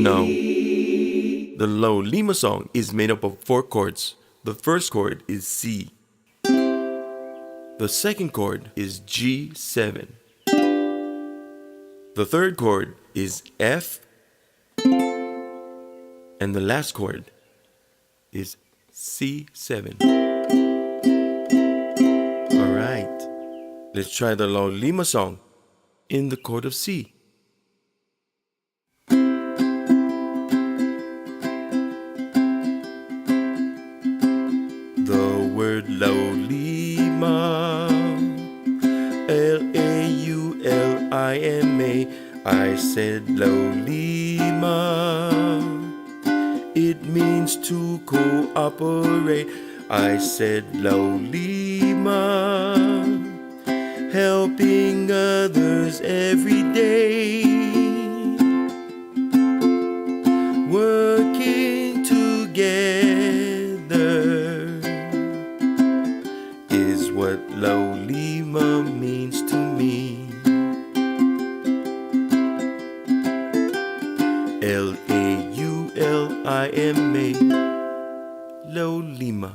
No. The Laulima song is made up of 4 chords. The first chord is C. The second chord is G7. The third chord is F. And the last chord is C7. Alright, let's try the Laulima song in the chord of C. The word Laulima, L.A.U.L.I.M.A. I said Laulima. It means to cooperate. I said Laulima. Helping others every day. Working together is what Laulima means to me. L.A.U.L.I.M.A. Laulima.